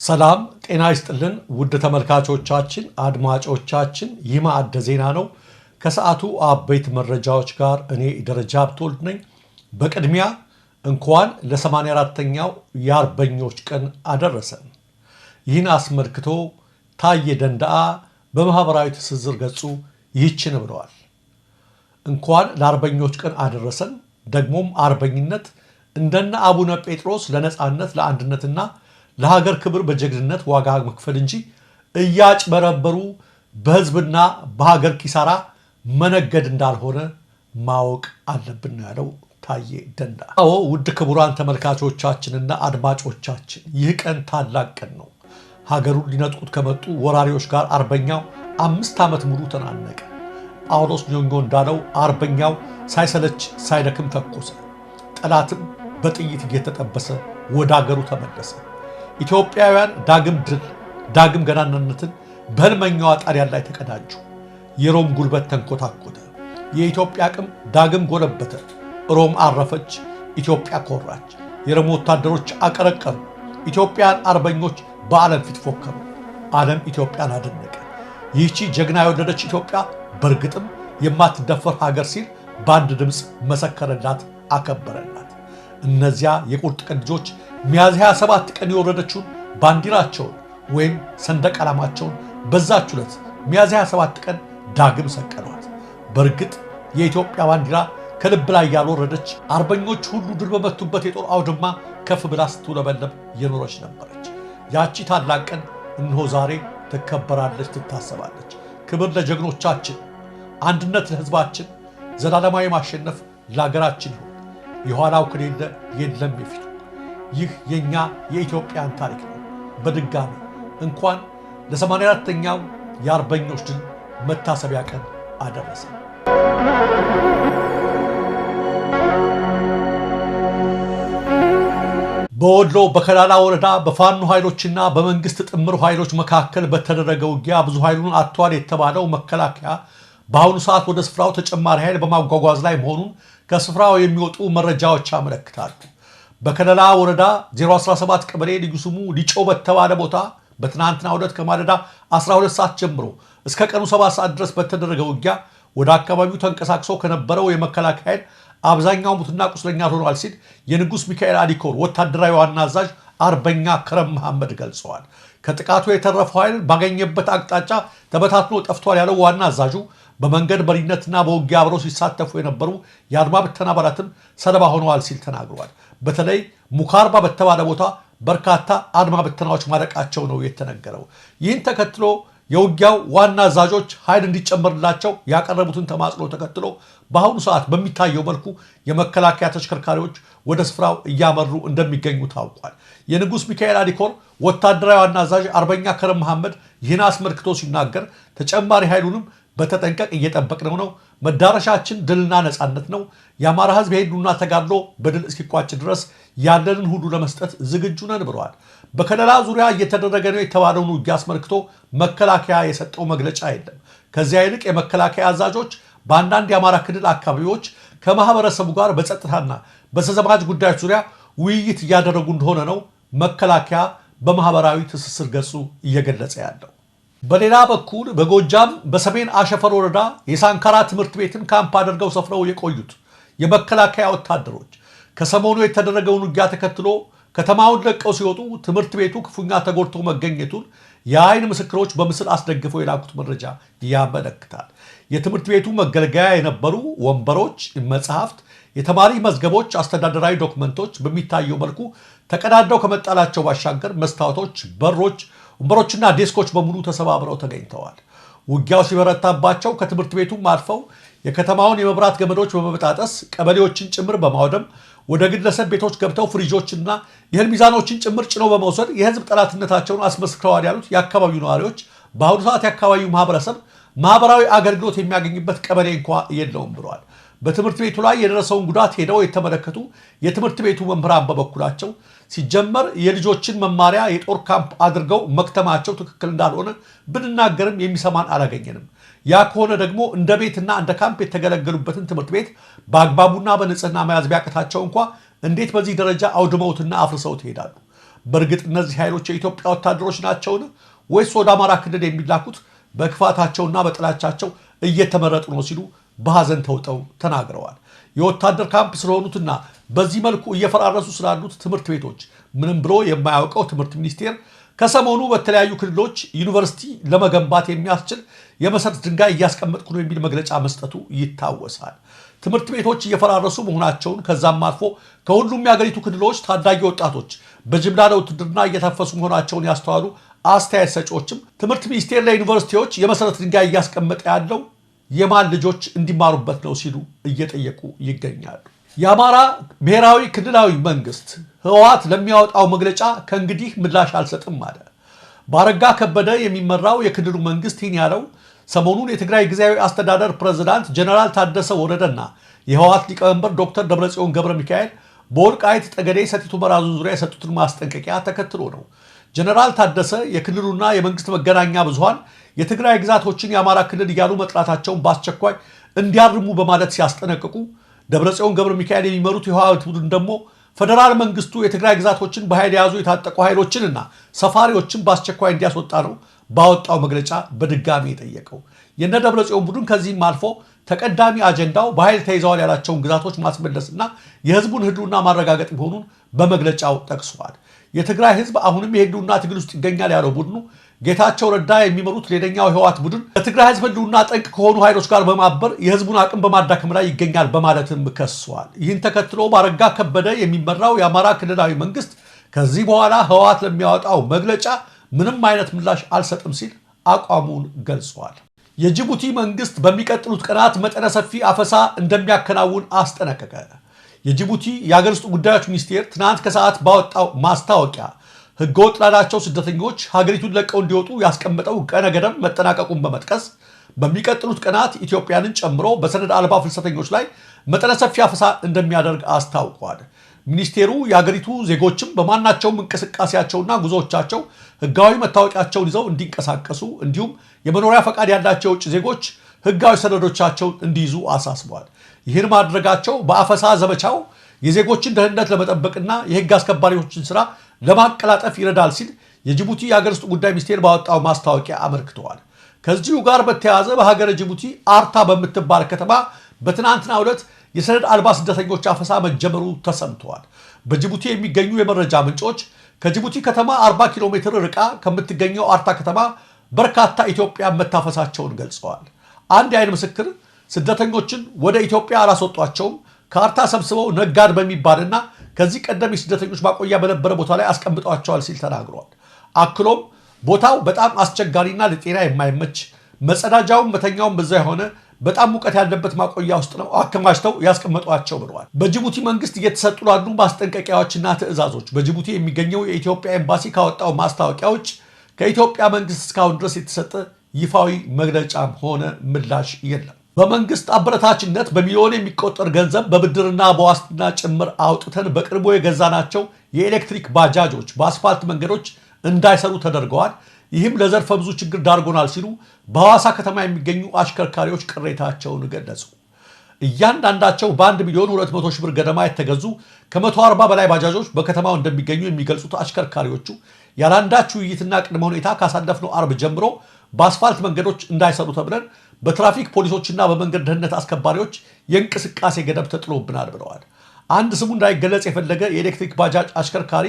ሰላም ጤና ይስጥልን ውድ ተመልካቾቻችን አድማጮቻችን ይህ ማዕደ ዜና ነው። ከሰዓቱ አበይት መረጃዎች ጋር እኔ ደረጃ ሀብተወልድ ነኝ። በቅድሚያ እንኳን ለ84ኛው የአርበኞች ቀን አደረሰን። ይህን አስመልክቶ ታዬ ደንደአ በማህበራዊ ትስስር ገጹ ይህችን ብለዋል። እንኳን ለአርበኞች ቀን አደረሰን። ደግሞም አርበኝነት እንደነ አቡነ ጴጥሮስ ለነጻነት ለአንድነትና ለሀገር ክብር በጀግንነት ዋጋ መክፈል እንጂ እያጭበረበሩ በህዝብና በሀገር ኪሳራ መነገድ እንዳልሆነ ማወቅ አለብን ነው ያለው ታዬ ደንደአ። አዎ ውድ ክቡራን ተመልካቾቻችንና አድማጮቻችን ይህ ቀን ታላቅ ቀን ነው። ሀገሩን ሊነጥቁት ከመጡ ወራሪዎች ጋር አርበኛው 5 ዓመት ሙሉ ተናነቀ። ጳውሎስ ኞኞ እንዳለው አርበኛው ሳይሰለች ሳይደክም ተኮሰ። ጠላትም በጥይት እየተጠበሰ ወደ ሀገሩ ተመለሰ። ኢትዮጵያውያን ዳግም ድል ዳግም ገናናነትን በህልመኛዋ ጣሊያን ላይ ተቀዳጁ። የሮም ጉልበት ተንኮታኮተ። የኢትዮጵያ አቅም ዳግም ጎለበተ። ሮም አረፈች፣ ኢትዮጵያ ኮራች። የሮም ወታደሮች አቀረቀሩ። ኢትዮጵያን አርበኞች በዓለም ፊት ፎከሩ። ዓለም ኢትዮጵያን አደነቀ። ይህቺ ጀግና የወለደች ኢትዮጵያ በእርግጥም የማትደፈር ሀገር ሲል በአንድ ድምፅ መሰከረላት፣ አከበረላት። እነዚያ የቁርጥ ቀን ልጆች ሚያዝያ 27 ቀን የወረደችውን ባንዲራቸውን ወይም ሰንደቅ ዓላማቸውን በዛች ዕለት ሚያዝያ 27 ቀን ዳግም ሰቀሏት። በእርግጥ የኢትዮጵያ ባንዲራ ከልብ ላይ ያልወረደች አርበኞች ሁሉ ድል በመቱበት የጦር አውድማ ከፍ ብላ ስትውለበለብ የኖረች ነበረች። ያቺ ታላቅ ቀን እነሆ ዛሬ ትከበራለች፣ ትታሰባለች። ክብር ለጀግኖቻችን፣ አንድነት ለሕዝባችን፣ ዘላለማዊ ማሸነፍ ለሀገራችን ይሁን። የኋላው ከሌለ የለም የፊቱ። ይህ የኛ የኢትዮጵያን ታሪክ ነው። በድጋሚ እንኳን ለ84ኛው የአርበኞች ድል መታሰቢያ ቀን አደረሰ። በወሎ በከላላ ወረዳ በፋኖ ኃይሎችና በመንግስት ጥምር ኃይሎች መካከል በተደረገ ውጊያ ብዙ ኃይሉን አጥቷል የተባለው መከላከያ በአሁኑ ሰዓት ወደ ስፍራው ተጨማሪ ኃይል በማጓጓዝ ላይ መሆኑን ከስፍራው የሚወጡ መረጃዎች ያመለክታሉ። በከለላ ወረዳ 017 ቀበሌ ልዩ ስሙ ሊጮ በተባለ ቦታ በትናንትናው ዕለት ከማለዳ 12 ሰዓት ጀምሮ እስከ ቀኑ 7 ሰዓት ድረስ በተደረገ ውጊያ ወደ አካባቢው ተንቀሳቅሶ ከነበረው የመከላከያ ኃይል አብዛኛው ሙትና ቁስለኛ ሆኗል ሲል የንጉስ ሚካኤል አሊኮር ወታደራዊ ዋና አዛዥ አርበኛ ከረም መሐመድ ገልጸዋል። ከጥቃቱ የተረፈው ኃይል ባገኘበት አቅጣጫ ተበታትኖ ጠፍቷል ያለው ዋና አዛዡ በመንገድ መሪነትና በውጊያ አብረው ሲሳተፉ የነበሩ የአድማ ብተና አባላትም ሰለባ ሆነዋል ሲል ተናግረዋል። በተለይ ሙካርባ በተባለ ቦታ በርካታ አድማ ብተናዎች ማለቃቸው ነው የተነገረው። ይህን ተከትሎ የውጊያው ዋና አዛዦች ኃይል እንዲጨመርላቸው ያቀረቡትን ተማጽኖ ተከትሎ በአሁኑ ሰዓት በሚታየው መልኩ የመከላከያ ተሽከርካሪዎች ወደ ስፍራው እያመሩ እንደሚገኙ ታውቋል። የንጉስ ሚካኤል አሊኮር ወታደራዊ ዋና አዛዥ አርበኛ ከረም መሐመድ ይህን አስመልክቶ ሲናገር ተጨማሪ ኃይሉንም በተጠንቀቅ እየጠበቅነው ነው። መዳረሻችን ድልና ነፃነት ነው። የአማራ ህዝብ የህልውና ተጋድሎ በድል እስኪቋጭ ድረስ ያለንን ሁሉ ለመስጠት ዝግጁ ነን ብለዋል። በከለላ ዙሪያ እየተደረገ ነው የተባለውን ውጊያ አስመልክቶ መከላከያ የሰጠው መግለጫ የለም። ከዚያ ይልቅ የመከላከያ አዛዦች በአንዳንድ የአማራ ክልል አካባቢዎች ከማህበረሰቡ ጋር በጸጥታና በተዘማጅ ጉዳዮች ዙሪያ ውይይት እያደረጉ እንደሆነ ነው መከላከያ በማህበራዊ ትስስር ገጹ እየገለጸ ያለው። በሌላ በኩል በጎጃም በሰሜን አሸፈር ወረዳ የሳንካራ ትምህርት ቤትን ካምፕ አድርገው ሰፍረው የቆዩት የመከላከያ ወታደሮች ከሰሞኑ የተደረገውን ውጊያ ተከትሎ ከተማውን ለቀው ሲወጡ ትምህርት ቤቱ ክፉኛ ተጎድቶ መገኘቱን የአይን ምስክሮች በምስል አስደግፈው የላኩት መረጃ ያመለክታል። የትምህርት ቤቱ መገልገያ የነበሩ ወንበሮች፣ መጽሐፍት፣ የተማሪ መዝገቦች፣ አስተዳደራዊ ዶክመንቶች በሚታየው መልኩ ተቀዳደው ከመጣላቸው ባሻገር መስታወቶች፣ በሮች፣ ወንበሮችና ዴስኮች በሙሉ ተሰባብረው ተገኝተዋል። ውጊያው ሲበረታባቸው ከትምህርት ቤቱም አልፈው የከተማውን የመብራት ገመዶች በመበጣጠስ ቀበሌዎችን ጭምር በማውደም ወደ ግለሰብ ቤቶች ገብተው ፍሪጆችና የእህል ሚዛኖችን ጭምር ጭነው በመውሰድ የህዝብ ጠላትነታቸውን አስመስክረዋል ያሉት የአካባቢው ነዋሪዎች በአሁኑ ሰዓት የአካባቢው ማህበረሰብ ማህበራዊ አገልግሎት የሚያገኝበት ቀበሌ እንኳ የለውም ብለዋል። በትምህርት ቤቱ ላይ የደረሰውን ጉዳት ሄደው የተመለከቱ የትምህርት ቤቱ መምህራን በበኩላቸው ሲጀመር የልጆችን መማሪያ የጦር ካምፕ አድርገው መክተማቸው ትክክል እንዳልሆነ ብንናገርም የሚሰማን አላገኘንም። ያ ከሆነ ደግሞ እንደ ቤትና እንደ ካምፕ የተገለገሉበትን ትምህርት ቤት በአግባቡና በንጽህና መያዝ ቢያቅታቸው እንኳ እንዴት በዚህ ደረጃ አውድመውትና አፍርሰው ይሄዳሉ? በእርግጥ እነዚህ ኃይሎች የኢትዮጵያ ወታደሮች ናቸውን? ወይስ ወደ አማራ ክልል የሚላኩት በክፋታቸውና በጥላቻቸው እየተመረጡ ነው ሲሉ በሐዘን ተውጠው ተናግረዋል። የወታደር ካምፕ ስለሆኑትና በዚህ መልኩ እየፈራረሱ ስላሉት ትምህርት ቤቶች ምንም ብሎ የማያውቀው ትምህርት ሚኒስቴር ከሰሞኑ በተለያዩ ክልሎች ዩኒቨርሲቲ ለመገንባት የሚያስችል የመሰረት ድንጋይ እያስቀመጥኩ ነው የሚል መግለጫ መስጠቱ ይታወሳል። ትምህርት ቤቶች እየፈራረሱ መሆናቸውን ከዛም አልፎ ከሁሉም የሀገሪቱ ክልሎች ታዳጊ ወጣቶች በጅምላ ለውትድርና እየተፈሱ መሆናቸውን ያስተዋሉ አስተያየት ሰጪዎችም ትምህርት ሚኒስቴር ለዩኒቨርሲቲዎች የመሰረት ድንጋይ እያስቀመጠ ያለው የማን ልጆች እንዲማሩበት ነው ሲሉ እየጠየቁ ይገኛሉ። የአማራ ብሔራዊ ክልላዊ መንግስት ህወሓት ለሚያወጣው መግለጫ ከእንግዲህ ምላሽ አልሰጥም አለ። በአረጋ ከበደ የሚመራው የክልሉ መንግስት ይህን ያለው ሰሞኑን የትግራይ ጊዜያዊ አስተዳደር ፕሬዝዳንት ጀነራል ታደሰ ወረደና የህወሓት ሊቀመንበር ዶክተር ደብረጽዮን ገብረ ሚካኤል በወልቃይት ጠገዴ ሰቲት ሁመራ ዙሪያ የሰጡትን ማስጠንቀቂያ ተከትሎ ነው። ጀነራል ታደሰ የክልሉና የመንግስት መገናኛ ብዙሃን የትግራይ ግዛቶችን የአማራ ክልል እያሉ መጥራታቸውን በአስቸኳይ እንዲያርሙ በማለት ሲያስጠነቅቁ፣ ደብረጽዮን ገብረ ሚካኤል የሚመሩት የህወሓት ቡድን ደግሞ ፌደራል መንግስቱ የትግራይ ግዛቶችን በኃይል የያዙ የታጠቁ ኃይሎችንና ሰፋሪዎችን በአስቸኳይ እንዲያስወጣ ነው ባወጣው መግለጫ በድጋሚ የጠየቀው። የነ ደብረጽዮን ቡድን ከዚህም አልፎ ተቀዳሚ አጀንዳው በኃይል ተይዘዋል ያላቸውን ግዛቶች ማስመለስና የህዝቡን ህልውና ማረጋገጥ መሆኑን በመግለጫው ጠቅሷል። የትግራይ ህዝብ አሁንም የህልውና ትግል ውስጥ ይገኛል ያለው ቡድኑ ጌታቸው ረዳ የሚመሩት ሌላኛው የህወሓት ቡድን ለትግራይ ህዝብ ህልውና ጠንቅ ከሆኑ ኃይሎች ጋር በማበር የህዝቡን አቅም በማዳከም ላይ ይገኛል በማለትም ከሷል። ይህን ተከትሎ በአረጋ ከበደ የሚመራው የአማራ ክልላዊ መንግስት ከዚህ በኋላ ህወሓት ለሚያወጣው መግለጫ ምንም አይነት ምላሽ አልሰጥም ሲል አቋሙን ገልጿል። የጅቡቲ መንግስት በሚቀጥሉት ቀናት መጠነ ሰፊ አፈሳ እንደሚያከናውን አስጠነቀቀ። የጅቡቲ የሀገር ውስጥ ጉዳዮች ሚኒስቴር ትናንት ከሰዓት ባወጣው ማስታወቂያ ህገወጥ ላላቸው ስደተኞች ሀገሪቱን ለቀው እንዲወጡ ያስቀመጠው ቀነ ገደብ መጠናቀቁን በመጥቀስ በሚቀጥሉት ቀናት ኢትዮጵያንን ጨምሮ በሰነድ አልባ ፍልሰተኞች ላይ መጠነ ሰፊ አፈሳ እንደሚያደርግ አስታውቋል። ሚኒስቴሩ የሀገሪቱ ዜጎችም በማናቸውም እንቅስቃሴያቸውና ጉዞዎቻቸው ህጋዊ መታወቂያቸውን ይዘው እንዲንቀሳቀሱ እንዲሁም የመኖሪያ ፈቃድ ያላቸው የውጭ ዜጎች ህጋዊ ሰነዶቻቸውን እንዲይዙ አሳስቧል። ይህን ማድረጋቸው በአፈሳ ዘመቻው የዜጎችን ደህንነት ለመጠበቅና የህግ አስከባሪዎችን ስራ ለማቀላጠፍ ይረዳል ሲል የጅቡቲ የሀገር ውስጥ ጉዳይ ሚኒስቴር ባወጣው ማስታወቂያ አመልክተዋል። ከዚሁ ጋር በተያያዘ በሀገረ ጅቡቲ አርታ በምትባል ከተማ በትናንትናው ዕለት የሰነድ አልባ ስደተኞች አፈሳ መጀመሩ ተሰምተዋል። በጅቡቲ የሚገኙ የመረጃ ምንጮች ከጅቡቲ ከተማ 40 ኪሎ ሜትር ርቃ ከምትገኘው አርታ ከተማ በርካታ ኢትዮጵያን መታፈሳቸውን ገልጸዋል። አንድ የዓይን ምስክር ስደተኞችን ወደ ኢትዮጵያ አላስወጧቸውም፣ ካርታ ሰብስበው ነጋድ በሚባልና ከዚህ ቀደም የስደተኞች ማቆያ በነበረ ቦታ ላይ አስቀምጧቸዋል ሲል ተናግሯል። አክሎም ቦታው በጣም አስቸጋሪና ለጤና የማይመች መጸዳጃውም መተኛውም በዛ የሆነ በጣም ሙቀት ያለበት ማቆያ ውስጥ ነው አከማችተው ያስቀመጧቸው ብለዋል። በጅቡቲ መንግስት እየተሰጡ ላሉ ማስጠንቀቂያዎችና ትዕዛዞች በጅቡቲ የሚገኘው የኢትዮጵያ ኤምባሲ ካወጣው ማስታወቂያዎች ከኢትዮጵያ መንግስት እስካሁን ድረስ የተሰጠ ይፋዊ መግለጫም ሆነ ምላሽ የለም። በመንግስት አበረታችነት በሚሊዮን የሚቆጠር ገንዘብ በብድርና በዋስትና ጭምር አውጥተን በቅርቡ የገዛናቸው የኤሌክትሪክ ባጃጆች በአስፋልት መንገዶች እንዳይሰሩ ተደርገዋል። ይህም ለዘርፈ ብዙ ችግር ዳርጎናል ሲሉ በሐዋሳ ከተማ የሚገኙ አሽከርካሪዎች ቅሬታቸውን ገለጹ። እያንዳንዳቸው በ1 ሚሊዮን 200 ሺህ ብር ገደማ የተገዙ ከ140 በላይ ባጃጆች በከተማው እንደሚገኙ የሚገልጹት አሽከርካሪዎቹ ያላንዳች ውይይትና ቅድመ ሁኔታ ካሳለፍነው አርብ ጀምሮ በአስፋልት መንገዶች እንዳይሰሩ ተብለን በትራፊክ ፖሊሶችና በመንገድ ደህንነት አስከባሪዎች የእንቅስቃሴ ገደብ ተጥሎብናል ብለዋል። አንድ ስሙ እንዳይገለጽ የፈለገ የኤሌክትሪክ ባጃጅ አሽከርካሪ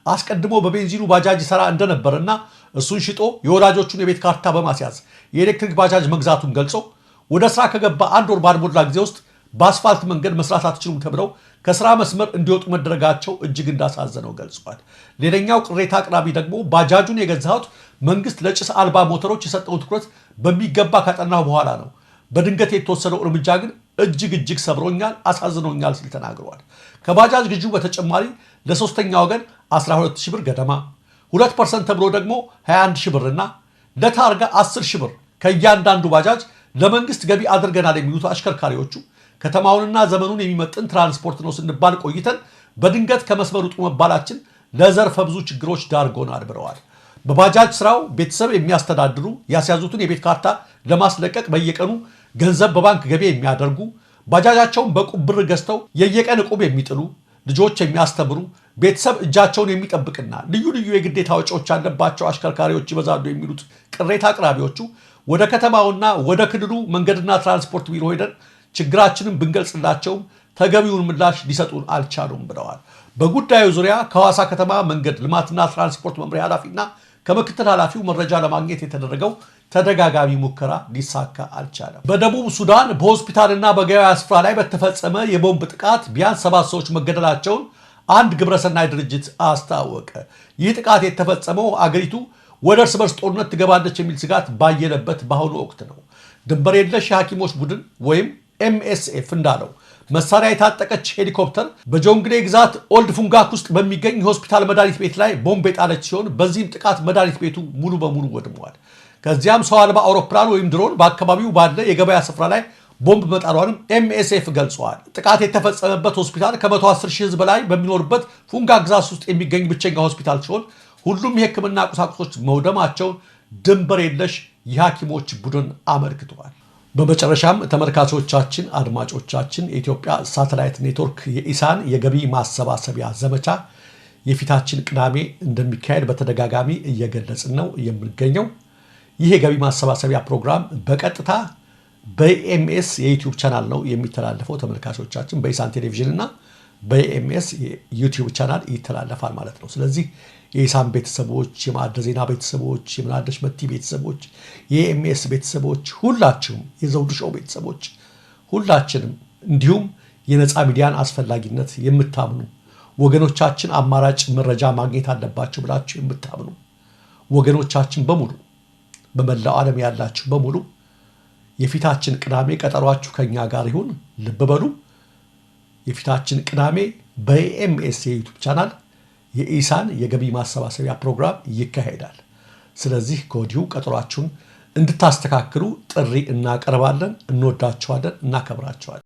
አስቀድሞ በቤንዚኑ ባጃጅ ይሰራ እንደነበርና እሱን ሽጦ የወላጆቹን የቤት ካርታ በማስያዝ የኤሌክትሪክ ባጃጅ መግዛቱን ገልጾ ወደ ስራ ከገባ 1 ወር ባልሞላ ጊዜ ውስጥ በአስፋልት መንገድ መስራት አትችሉም ተብለው ከስራ መስመር እንዲወጡ መደረጋቸው እጅግ እንዳሳዘነው ገልጿል። ሌላኛው ቅሬታ አቅራቢ ደግሞ ባጃጁን የገዛሁት መንግስት ለጭስ አልባ ሞተሮች የሰጠውን ትኩረት በሚገባ ካጠናው በኋላ ነው። በድንገት የተወሰነው እርምጃ ግን እጅግ ሰብሮኛል፣ አሳዝኖኛል ሲል ተናግሯል። ከባጃጅ ግዢው በተጨማሪ ለሶስተኛ ወገን 12 ሺህ ብር ገደማ 2% ተብሎ ደግሞ 21 ሺህ ብርና ለታርጋ 10 ሺህ ብር ከእያንዳንዱ ባጃጅ ለመንግስት ገቢ አድርገናል የሚሉት አሽከርካሪዎቹ ከተማውንና ዘመኑን የሚመጥን ትራንስፖርት ነው ስንባል ቆይተን በድንገት ከመስመር ውጡ መባላችን ለዘርፈ ብዙ ችግሮች ዳርጎናል ብለዋል። በባጃጅ ስራው ቤተሰብ የሚያስተዳድሩ ያስያዙትን የቤት ካርታ ለማስለቀቅ በየቀኑ ገንዘብ በባንክ ገቢ የሚያደርጉ ባጃጃቸውን በቁብ ብር ገዝተው የየቀን ዕቁብ የሚጥሉ ልጆች የሚያስተምሩ ቤተሰብ እጃቸውን የሚጠብቅና ልዩ ልዩ የግዴታ ወጪዎች ያለባቸው አሽከርካሪዎች ይበዛሉ የሚሉት ቅሬታ አቅራቢዎቹ ወደ ከተማውና ወደ ክልሉ መንገድና ትራንስፖርት ቢሮ ሄደን ችግራችንን ብንገልጽላቸውም ተገቢውን ምላሽ ሊሰጡን አልቻሉም ብለዋል። በጉዳዩ ዙሪያ ከሐዋሳ ከተማ መንገድ ልማትና ትራንስፖርት መምሪያ ኃላፊና ከምክትል ኃላፊው መረጃ ለማግኘት የተደረገው ተደጋጋሚ ሙከራ ሊሳካ አልቻለም። በደቡብ ሱዳን በሆስፒታልና በገበያ ስፍራ ላይ በተፈጸመ የቦምብ ጥቃት ቢያንስ 7 ሰዎች መገደላቸውን አንድ ግብረሰናይ ድርጅት አስታወቀ። ይህ ጥቃት የተፈጸመው አገሪቱ ወደ እርስ በርስ ጦርነት ትገባለች የሚል ስጋት ባየለበት በአሁኑ ወቅት ነው። ድንበር የለሽ የሐኪሞች ቡድን ወይም MSF እንዳለው መሳሪያ የታጠቀች ሄሊኮፕተር በጆንግሌ ግዛት ኦልድ ፉንጋክ ውስጥ በሚገኝ የሆስፒታል መድኃኒት ቤት ላይ ቦምብ የጣለች ሲሆን በዚህም ጥቃት መድኃኒት ቤቱ ሙሉ በሙሉ ወድሟል። ከዚያም ሰው አልባ አውሮፕላን ወይም ድሮን በአካባቢው ባለ የገበያ ስፍራ ላይ ቦምብ መጣሏንም MSF ገልጸዋል። ጥቃት የተፈጸመበት ሆስፒታል ከ110 ሺህ ሕዝብ በላይ በሚኖርበት ፉንጋክ ግዛት ውስጥ የሚገኝ ብቸኛ ሆስፒታል ሲሆን ሁሉም የሕክምና ቁሳቁሶች መውደማቸውን ድንበር የለሽ የሐኪሞች ቡድን አመልክተዋል። በመጨረሻም ተመልካቾቻችን፣ አድማጮቻችን የኢትዮጵያ ሳተላይት ኔትወርክ የኢሳን የገቢ ማሰባሰቢያ ዘመቻ የፊታችን ቅዳሜ እንደሚካሄድ በተደጋጋሚ እየገለጽን ነው የምንገኘው። ይህ የገቢ ማሰባሰቢያ ፕሮግራም በቀጥታ በኤምኤስ የዩቲዩብ ቻናል ነው የሚተላለፈው። ተመልካቾቻችን በኢሳን ቴሌቪዥን እና በኤምኤስ የዩቲዩብ ቻናል ይተላለፋል ማለት ነው። ስለዚህ የኢሳን ቤተሰቦች፣ የማዕደ ዜና ቤተሰቦች፣ የምናደሽ መቲ ቤተሰቦች፣ የኤምኤስ ቤተሰቦች ሁላችሁም፣ የዘውዱ ሾው ቤተሰቦች ሁላችንም እንዲሁም የነፃ ሚዲያን አስፈላጊነት የምታምኑ ወገኖቻችን አማራጭ መረጃ ማግኘት አለባቸው ብላችሁ የምታምኑ ወገኖቻችን በሙሉ በመላው ዓለም ያላችሁ በሙሉ የፊታችን ቅዳሜ ቀጠሯችሁ ከኛ ጋር ይሁን። ልብ በሉ፣ የፊታችን ቅዳሜ በኤምኤስ የዩቲዩብ ቻናል የኢሳን የገቢ ማሰባሰቢያ ፕሮግራም ይካሄዳል። ስለዚህ ከወዲሁ ቀጠሯችሁን እንድታስተካክሉ ጥሪ እናቀርባለን። እንወዳችኋለን፣ እናከብራችኋለን።